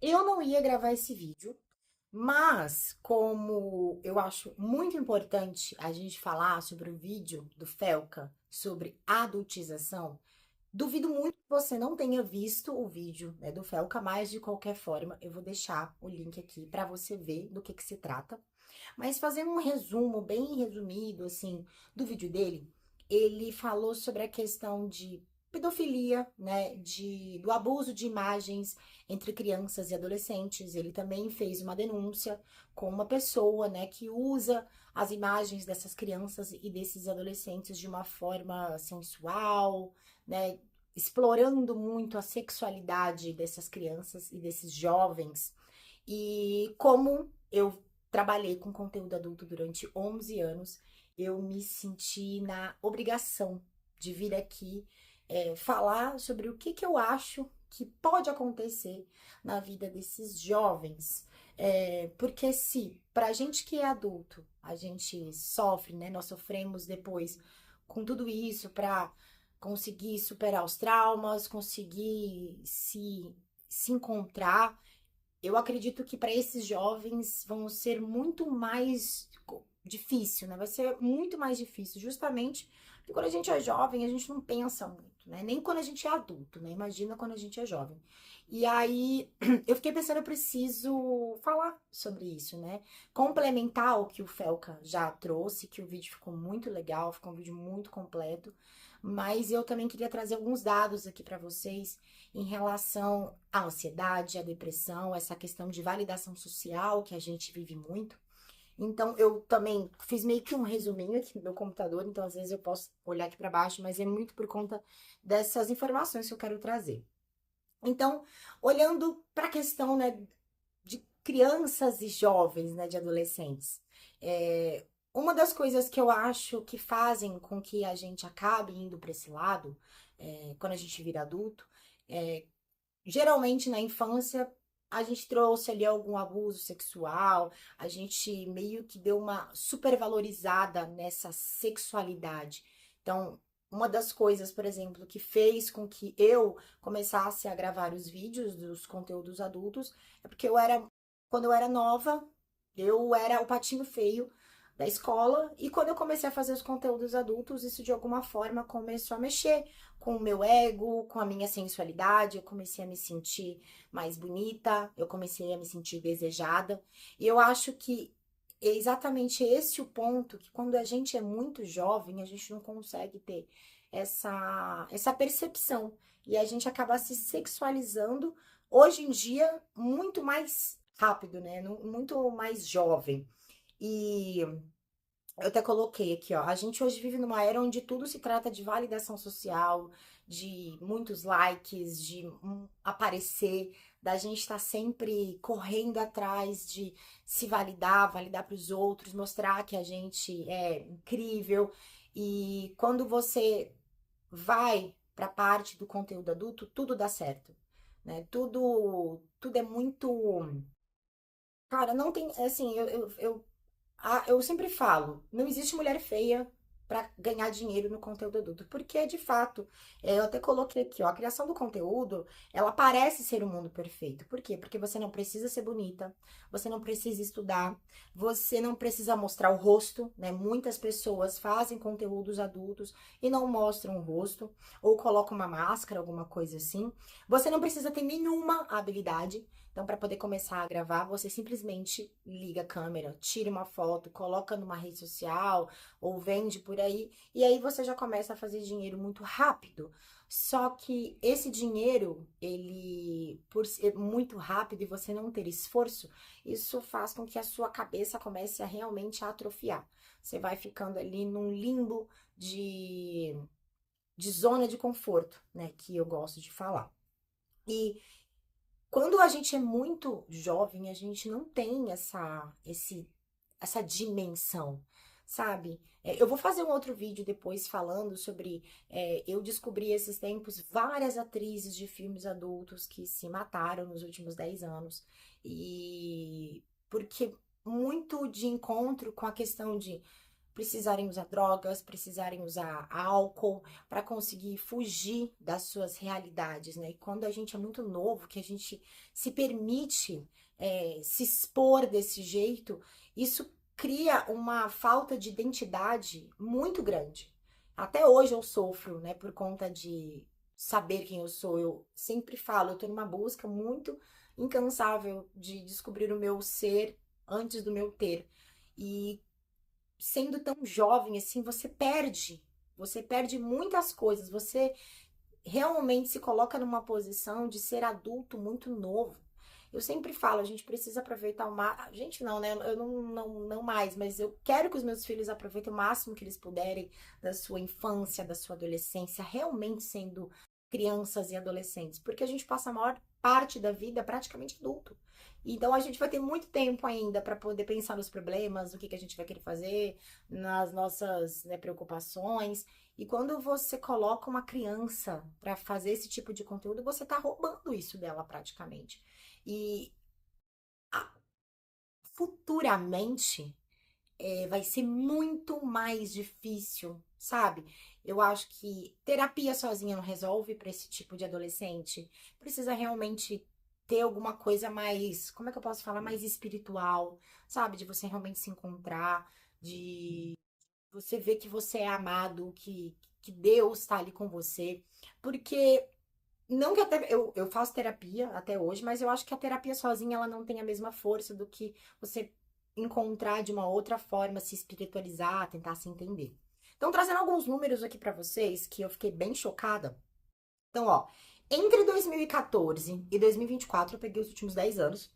Eu não ia gravar esse vídeo, mas como eu acho muito importante a gente falar sobre o vídeo do Felca sobre adultização, duvido muito que você não tenha visto o vídeo, né, do Felca, mas de qualquer forma eu vou deixar o link aqui para você ver do que se trata. Mas fazendo um resumo bem resumido assim do vídeo dele, ele falou sobre a questão de pedofilia, né, do abuso de imagens entre crianças e adolescentes. Ele também fez uma denúncia com uma pessoa, né, que usa as imagens dessas crianças e desses adolescentes de uma forma sensual, né, explorando muito a sexualidade dessas crianças e desses jovens. E como eu trabalhei com conteúdo adulto durante 11 anos, eu me senti na obrigação de vir aqui falar sobre o que eu acho que pode acontecer na vida desses jovens. Porque se pra gente que é adulto, a gente sofre, né? Nós sofremos depois com tudo isso para conseguir superar os traumas, conseguir se encontrar. Eu acredito que para esses jovens vão ser muito mais difícil, né? Vai ser muito mais difícil, justamente porque quando a gente é jovem, a gente não pensa muito, né? Nem quando a gente é adulto, né? Imagina quando a gente é jovem. E aí eu fiquei pensando, eu preciso falar sobre isso, né? Complementar o que o Felca já trouxe, que o vídeo ficou muito legal, ficou um vídeo muito completo, mas eu também queria trazer alguns dados aqui para vocês em relação à ansiedade, à depressão, essa questão de validação social que a gente vive muito. Então, eu também fiz meio que um resuminho aqui no meu computador, então às vezes eu posso olhar aqui para baixo, mas é muito por conta dessas informações que eu quero trazer. Então, olhando para a questão, né, de crianças e jovens, né, de adolescentes, uma das coisas que eu acho que fazem com que a gente acabe indo para esse lado, quando a gente vira adulto, é, geralmente na infância a gente trouxe ali algum abuso sexual, a gente meio que deu uma supervalorizada nessa sexualidade. Então, uma das coisas, por exemplo, que fez com que eu começasse a gravar os vídeos dos conteúdos adultos é porque quando eu era nova, eu era o patinho feio da escola e quando eu comecei a fazer os conteúdos adultos, isso de alguma forma começou a mexer com o meu ego, com a minha sensualidade, eu comecei a me sentir mais bonita, eu comecei a me sentir desejada. E eu acho que é exatamente esse o ponto que quando a gente é muito jovem, a gente não consegue ter essa percepção e a gente acaba se sexualizando hoje em dia muito mais rápido, né? Muito mais jovem. E eu até coloquei aqui, ó. A gente hoje vive numa era onde tudo se trata de validação social, de muitos likes, de aparecer, da gente estar sempre correndo atrás de se validar, validar para os outros, mostrar que a gente é incrível. E quando você vai para a parte do conteúdo adulto, tudo dá certo, né? Tudo é muito. Cara, não tem. Assim, eu sempre falo, não existe mulher feia para ganhar dinheiro no conteúdo adulto, porque de fato, eu até coloquei aqui, ó, a criação do conteúdo, ela parece ser um mundo perfeito. Por quê? Porque você não precisa ser bonita, você não precisa estudar, você não precisa mostrar o rosto, né? Muitas pessoas fazem conteúdos adultos e não mostram o rosto, ou colocam uma máscara, alguma coisa assim. Você não precisa ter nenhuma habilidade. Então, para poder começar a gravar, você simplesmente liga a câmera, tira uma foto, coloca numa rede social ou vende por aí, e aí você já começa a fazer dinheiro muito rápido. Só que esse dinheiro, ele, por ser muito rápido e você não ter esforço, isso faz com que a sua cabeça comece a realmente a atrofiar. Você vai ficando ali num limbo de zona de conforto, né? Que eu gosto de falar. E quando a gente é muito jovem, a gente não tem essa dimensão, sabe? Eu vou fazer um outro vídeo depois falando sobre. Eu descobri esses tempos várias atrizes de filmes adultos que se mataram nos últimos 10 anos. E porque muito de encontro com a questão de precisarem usar drogas, precisarem usar álcool para conseguir fugir das suas realidades, né? E quando a gente é muito novo, que a gente se permite se expor desse jeito, isso cria uma falta de identidade muito grande. Até hoje eu sofro, né, por conta de saber quem eu sou. Eu sempre falo, eu tô numa busca muito incansável de descobrir o meu ser antes do meu ter. E sendo tão jovem assim, você perde. Você perde muitas coisas. Você realmente se coloca numa posição de ser adulto muito novo. Eu sempre falo, a gente precisa aproveitar o máximo. Gente, não, né? Eu não mais, mas eu quero que os meus filhos aproveitem o máximo que eles puderem da sua infância, da sua adolescência, realmente sendo crianças e adolescentes, porque a gente passa a maior parte da vida praticamente adulto. Então a gente vai ter muito tempo ainda para poder pensar nos problemas, o que a gente vai querer fazer, nas nossas, né, preocupações. E quando você coloca uma criança para fazer esse tipo de conteúdo, você está roubando isso dela praticamente. E futuramente vai ser muito mais difícil, sabe? Eu acho que terapia sozinha não resolve para esse tipo de adolescente. Precisa realmente ter alguma coisa mais, como é que eu posso falar, mais espiritual, sabe? De você realmente se encontrar, de você ver que você é amado, que Deus está ali com você. Porque não que eu faço terapia até hoje, mas eu acho que a terapia sozinha ela não tem a mesma força do que você encontrar de uma outra forma, se espiritualizar, tentar se entender. Então, trazendo alguns números aqui pra vocês que eu fiquei bem chocada. Então, ó, entre 2014 e 2024, eu peguei os últimos 10 anos,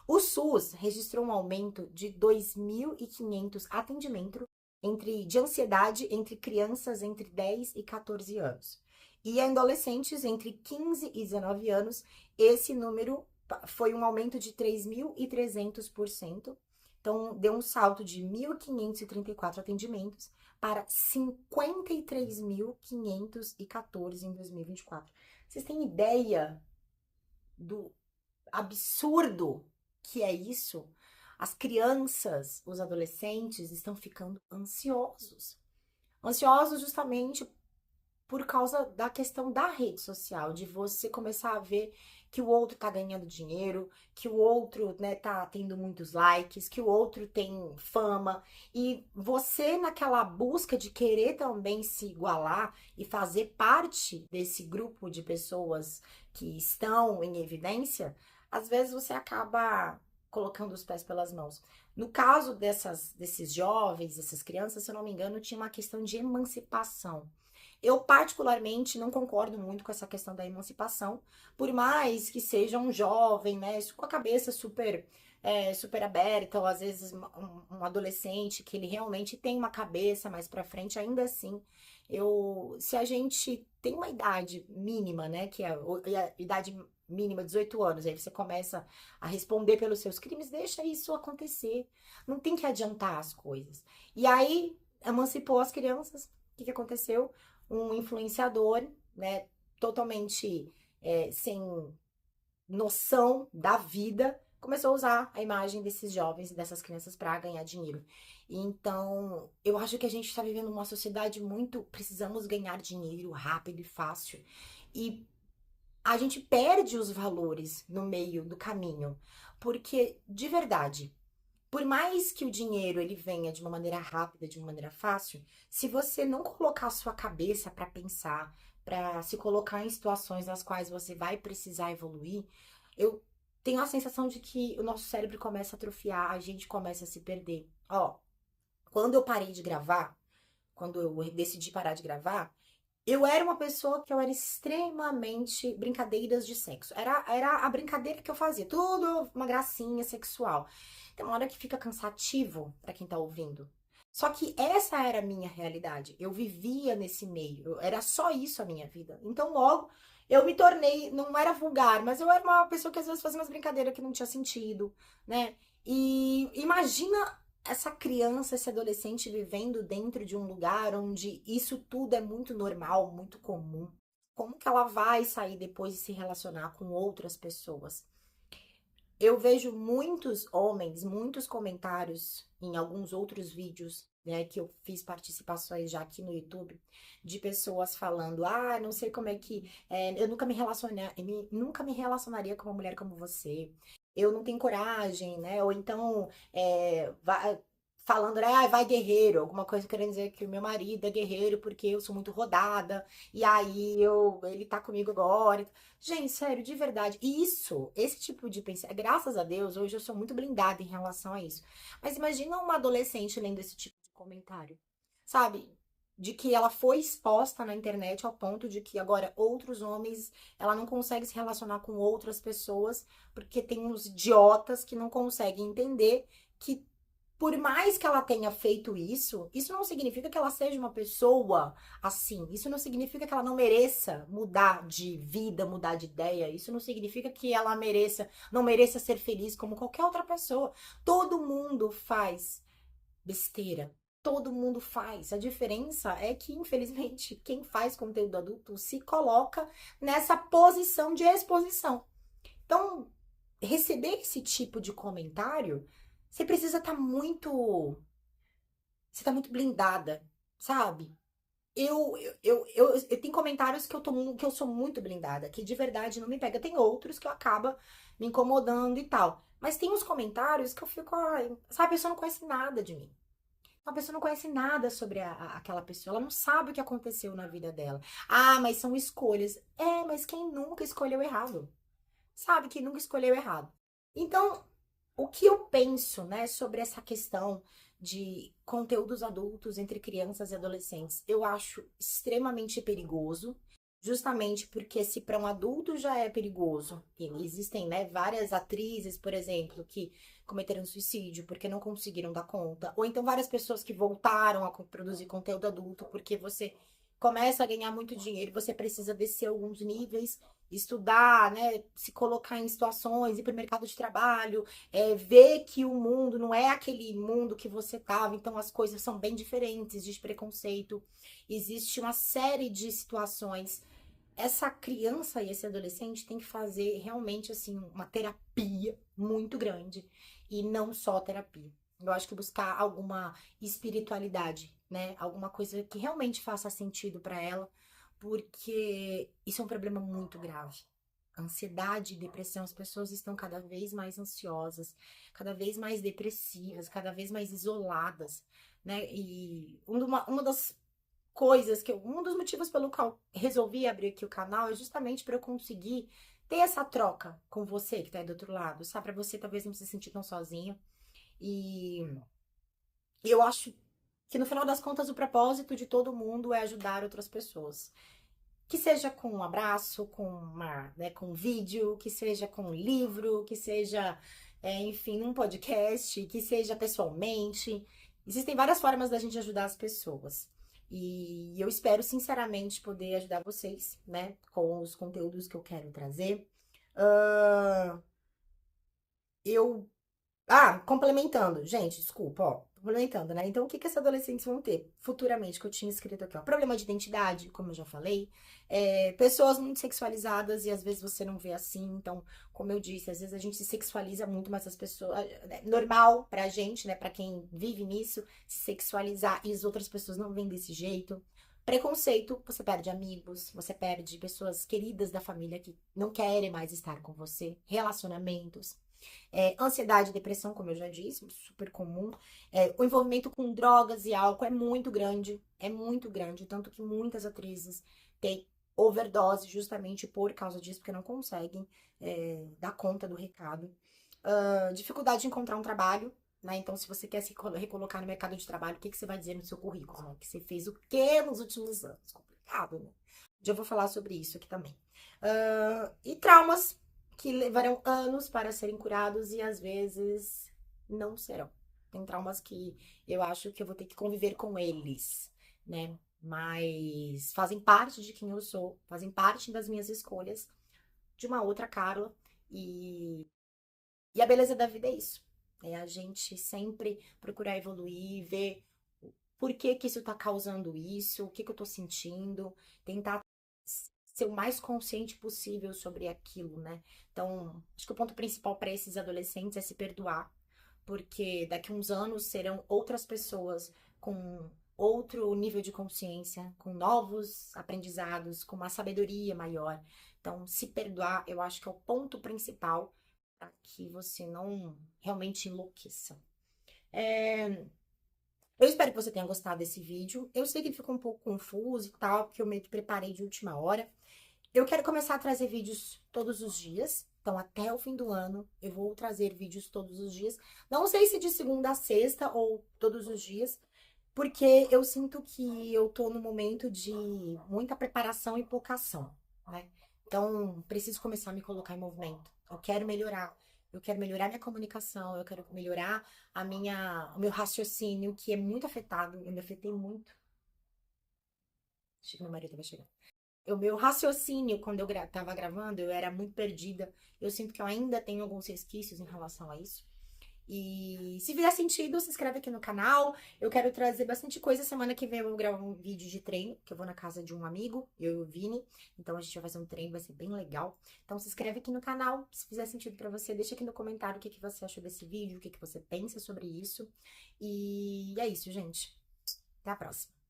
o SUS registrou um aumento de 2.500 atendimentos de ansiedade entre crianças entre 10 e 14 anos. E adolescentes entre 15 e 19 anos, esse número foi um aumento de 3.300%. Então, deu um salto de 1.534 atendimentos para 53.514 em 2024. Vocês têm ideia do absurdo que é isso? As crianças, os adolescentes estão ficando ansiosos. Ansiosos justamente por causa da questão da rede social, de você começar a ver que o outro tá ganhando dinheiro, que o outro, né, tá tendo muitos likes, que o outro tem fama, e você naquela busca de querer também se igualar e fazer parte desse grupo de pessoas que estão em evidência, às vezes você acaba colocando os pés pelas mãos. No caso desses jovens, dessas crianças, se eu não me engano, tinha uma questão de emancipação. Eu, particularmente, não concordo muito com essa questão da emancipação, por mais que seja um jovem, né, com a cabeça super aberta, ou às vezes um adolescente que ele realmente tem uma cabeça mais pra frente, ainda assim, se a gente tem uma idade mínima, né, que é a idade mínima, 18 anos, aí você começa a responder pelos seus crimes, deixa isso acontecer. Não tem que adiantar as coisas. E aí, emancipou as crianças, o que aconteceu? Um influenciador, né, totalmente sem noção da vida, começou a usar a imagem desses jovens e dessas crianças para ganhar dinheiro. Então, eu acho que a gente está vivendo uma sociedade muito, precisamos ganhar dinheiro rápido e fácil. E a gente perde os valores no meio do caminho, porque de verdade, por mais que o dinheiro ele venha de uma maneira rápida, de uma maneira fácil, se você não colocar a sua cabeça para pensar, para se colocar em situações nas quais você vai precisar evoluir, eu tenho a sensação de que o nosso cérebro começa a atrofiar, a gente começa a se perder. Ó, quando eu parei de gravar, quando eu decidi parar de gravar, eu era uma pessoa que eu era extremamente brincadeiras de sexo. Era a brincadeira que eu fazia, tudo uma gracinha sexual. Tem uma hora que fica cansativo pra quem tá ouvindo. Só que essa era a minha realidade. Eu vivia nesse meio. Era só isso a minha vida. Então, logo, eu me tornei, não era vulgar, mas eu era uma pessoa que às vezes fazia umas brincadeiras que não tinha sentido, né? E imagina essa criança, esse adolescente vivendo dentro de um lugar onde isso tudo é muito normal, muito comum. Como que ela vai sair depois e se relacionar com outras pessoas? eu vejo muitos homens, muitos comentários em alguns outros vídeos, né, que eu fiz participações já aqui no YouTube, de pessoas falando, não sei como é que, eu nunca me relacionaria com uma mulher como você, eu não tenho coragem, né, ou então, falando, né, vai guerreiro, alguma coisa querendo dizer que o meu marido é guerreiro porque eu sou muito rodada, e aí ele tá comigo agora. Gente, sério, de verdade, esse tipo de pensamento, graças a Deus, hoje eu sou muito blindada em relação a isso. Mas imagina uma adolescente lendo esse tipo de comentário, sabe? De que ela foi exposta na internet ao ponto de que agora outros homens, ela não consegue se relacionar com outras pessoas, porque tem uns idiotas que não conseguem entender que por mais que ela tenha feito isso não significa que ela seja uma pessoa assim. Isso não significa que ela não mereça mudar de vida, mudar de ideia. Isso não significa que ela não mereça ser feliz como qualquer outra pessoa. Todo mundo faz besteira. Todo mundo faz. A diferença é que, infelizmente, quem faz conteúdo adulto se coloca nessa posição de exposição. Então, receber esse tipo de comentário, você precisa estar muito. Você tá muito blindada, sabe? Eu tenho comentários que eu sou muito blindada, que de verdade não me pega. Tem outros que eu acabo me incomodando e tal. Mas tem uns comentários que eu fico, ai, sabe, a pessoa não conhece nada de mim. A pessoa não conhece nada sobre aquela pessoa, ela não sabe o que aconteceu na vida dela. Mas são escolhas. Mas quem nunca escolheu errado? Sabe que nunca escolheu errado. Então, o que eu penso, né, sobre essa questão de conteúdos adultos entre crianças e adolescentes, eu acho extremamente perigoso, justamente porque se para um adulto já é perigoso, e existem, né, várias atrizes, por exemplo, que cometeram suicídio porque não conseguiram dar conta, ou então várias pessoas que voltaram a produzir conteúdo adulto porque você começa a ganhar muito dinheiro, você precisa descer alguns níveis, estudar, né, se colocar em situações, ir para o mercado de trabalho, ver que o mundo não é aquele mundo que você tava, então as coisas são bem diferentes, existe preconceito, existe uma série de situações. Essa criança e esse adolescente tem que fazer realmente assim uma terapia muito grande e não só terapia. Eu acho que buscar alguma espiritualidade, né? Alguma coisa que realmente faça sentido para ela, porque isso é um problema muito grave. Ansiedade e depressão, as pessoas estão cada vez mais ansiosas, cada vez mais depressivas, cada vez mais isoladas, né? E uma das coisas um dos motivos pelo qual resolvi abrir aqui o canal é justamente para eu conseguir ter essa troca com você que tá aí do outro lado, sabe? Para você talvez não se sentir tão sozinho. E eu acho que no final das contas o propósito de todo mundo é ajudar outras pessoas. Que seja com um abraço, com um vídeo, que seja com um livro, que seja, enfim, num podcast, que seja pessoalmente. Existem várias formas da gente ajudar as pessoas. E eu espero, sinceramente, poder ajudar vocês, né, com os conteúdos que eu quero trazer. Ah, eu complementando, gente, desculpa, ó, complementando, né? Então, o que que esses adolescentes vão ter futuramente, que eu tinha escrito aqui, ó? Problema de identidade, como eu já falei, pessoas muito sexualizadas e às vezes você não vê assim, então, como eu disse, às vezes a gente se sexualiza muito, mas as pessoas, né, normal pra gente, né, pra quem vive nisso, se sexualizar e as outras pessoas não veem desse jeito. Preconceito, você perde amigos, você perde pessoas queridas da família que não querem mais estar com você, relacionamentos. Ansiedade e depressão, como eu já disse, super comum. O envolvimento com drogas e álcool é muito grande, tanto que muitas atrizes têm overdose justamente por causa disso, porque não conseguem dar conta do recado. Dificuldade de encontrar um trabalho, né? Então, se você quer se recolocar no mercado de trabalho, o que que você vai dizer no seu currículo, né? Que você fez o quê nos últimos anos? Complicado, né? Já vou falar sobre isso aqui também. E traumas que levarão anos para serem curados e às vezes não serão. Tem traumas que eu acho que eu vou ter que conviver com eles, né? Mas fazem parte de quem eu sou, fazem parte das minhas escolhas, de uma outra Carla. E, e a beleza da vida é isso. É a gente sempre procurar evoluir, ver por que que isso tá causando isso, o que que eu tô sentindo, tentar ser o mais consciente possível sobre aquilo, né? Então, acho que o ponto principal para esses adolescentes é se perdoar, porque daqui a uns anos serão outras pessoas com outro nível de consciência, com novos aprendizados, com uma sabedoria maior. Então, se perdoar, eu acho que é o ponto principal para que você não realmente enlouqueça. Eu espero que você tenha gostado desse vídeo. Eu sei que ele ficou um pouco confuso e tal, porque eu meio que preparei de última hora. Eu quero começar a trazer vídeos todos os dias. Então, até o fim do ano, eu vou trazer vídeos todos os dias. Não sei se de segunda a sexta ou todos os dias, porque eu sinto que eu tô no momento de muita preparação e pouca ação, né? Então, preciso começar a me colocar em movimento. Eu quero melhorar. Eu quero melhorar minha comunicação, eu quero melhorar o meu raciocínio, que é muito afetado. Eu me afetei muito. Acho que meu marido vai chegar. O meu raciocínio, quando eu tava gravando, eu era muito perdida. Eu sinto que eu ainda tenho alguns resquícios em relação a isso. E se fizer sentido, se inscreve aqui no canal. Eu quero trazer bastante coisa. Semana que vem eu vou gravar um vídeo de treino, que eu vou na casa de um amigo, eu e o Vini. Então a gente vai fazer um treino, vai ser bem legal. Então se inscreve aqui no canal. Se fizer sentido pra você, deixa aqui no comentário o que você achou desse vídeo, o que você pensa sobre isso. E é isso, gente. Até a próxima.